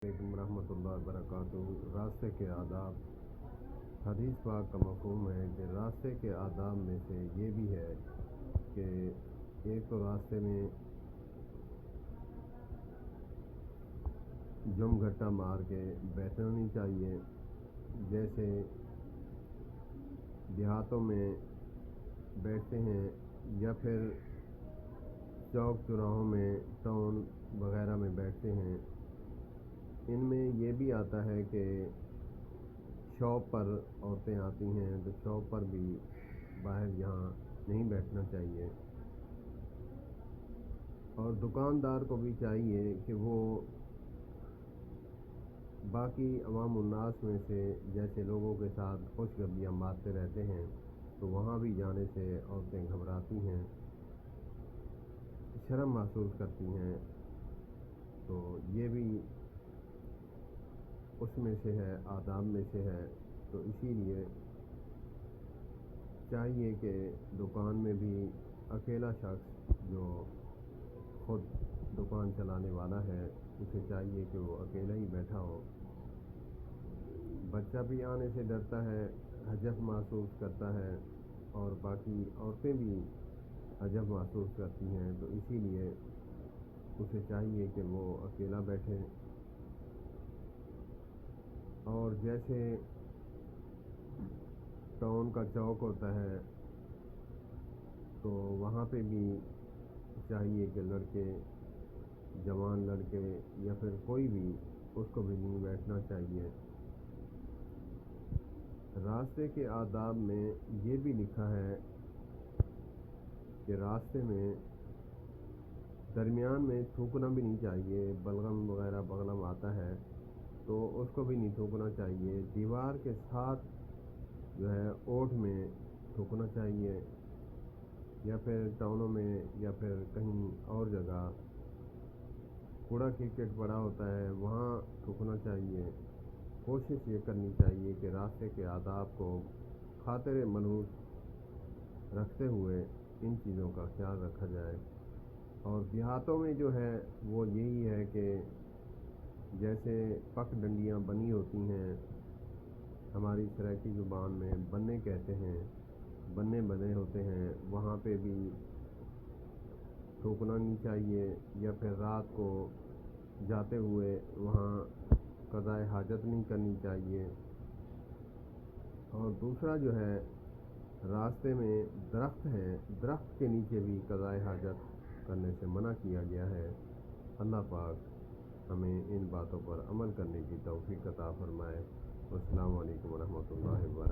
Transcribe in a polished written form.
علیکم ورحمۃ اللہ وبرکاتہ۔ راستے کے آداب۔ حدیث پاک کا مفہوم ہے کہ راستے کے آداب میں سے یہ بھی ہے کہ ایک تو راستے میں جم گھٹا مار کے بیٹھنا نہیں چاہیے، جیسے دیہاتوں میں بیٹھتے ہیں یا پھر چوک چوراہوں میں ٹاؤن وغیرہ میں بیٹھتے ہیں۔ ان میں یہ بھی آتا ہے کہ شاپ پر عورتیں آتی ہیں تو شاپ پر بھی باہر یہاں نہیں بیٹھنا چاہیے، اور دکاندار کو بھی چاہیے کہ وہ باقی عوام الناس میں سے جیسے لوگوں کے ساتھ خوش گپیاں مارتے رہتے ہیں تو وہاں بھی جانے سے عورتیں گھبراتی ہیں، شرم محسوس کرتی ہیں، تو یہ بھی اس میں سے ہے، آداب میں سے ہے۔ تو اسی لیے چاہیے کہ دکان میں بھی اکیلا شخص جو خود دکان چلانے والا ہے اسے چاہیے کہ وہ اکیلا ہی بیٹھا ہو۔ بچہ بھی آنے سے ڈرتا ہے، حجب محسوس کرتا ہے، اور باقی عورتیں بھی حجب محسوس کرتی ہیں، تو اسی لیے اسے چاہیے کہ وہ اکیلا بیٹھے۔ اور جیسے ٹاؤن کا چوک ہوتا ہے تو وہاں پہ بھی چاہیے کہ لڑکے، جوان لڑکے یا پھر کوئی بھی، اس کو بھی نہیں بیٹھنا چاہیے۔ راستے کے آداب میں یہ بھی لکھا ہے کہ راستے میں درمیان میں تھوکنا بھی نہیں چاہیے، بلغم وغیرہ بغلم آتا ہے تو اس کو بھی نہیں تھوکنا چاہیے۔ دیوار کے ساتھ جو ہے اوٹ میں تھوکنا چاہیے، یا پھر ٹاؤنوں میں یا پھر کہیں اور جگہ کوڑا کرکٹ پڑا ہوتا ہے وہاں تھوکنا چاہیے۔ کوشش یہ کرنی چاہیے کہ راستے کے آداب کو خاطر منحوس رکھتے ہوئے ان چیزوں کا خیال رکھا جائے۔ اور دیہاتوں میں جو ہے وہ یہی ہے کہ جیسے پک ڈنڈیاں بنی ہوتی ہیں، ہماری سرائیکی زبان میں بنے کہتے ہیں، بنے بنے ہوتے ہیں، وہاں پہ بھی تھوکنا نہیں چاہیے، یا پھر رات کو جاتے ہوئے وہاں قضائے حاجت نہیں کرنی چاہیے۔ اور دوسرا جو ہے راستے میں درخت ہیں، درخت کے نیچے بھی قضائے حاجت کرنے سے منع کیا گیا ہے۔ اللہ پاک ہمیں ان باتوں پر عمل کرنے کی توفیق عطا فرمائے۔ السلام علیکم ورحمۃ اللہ وبرکاتہ۔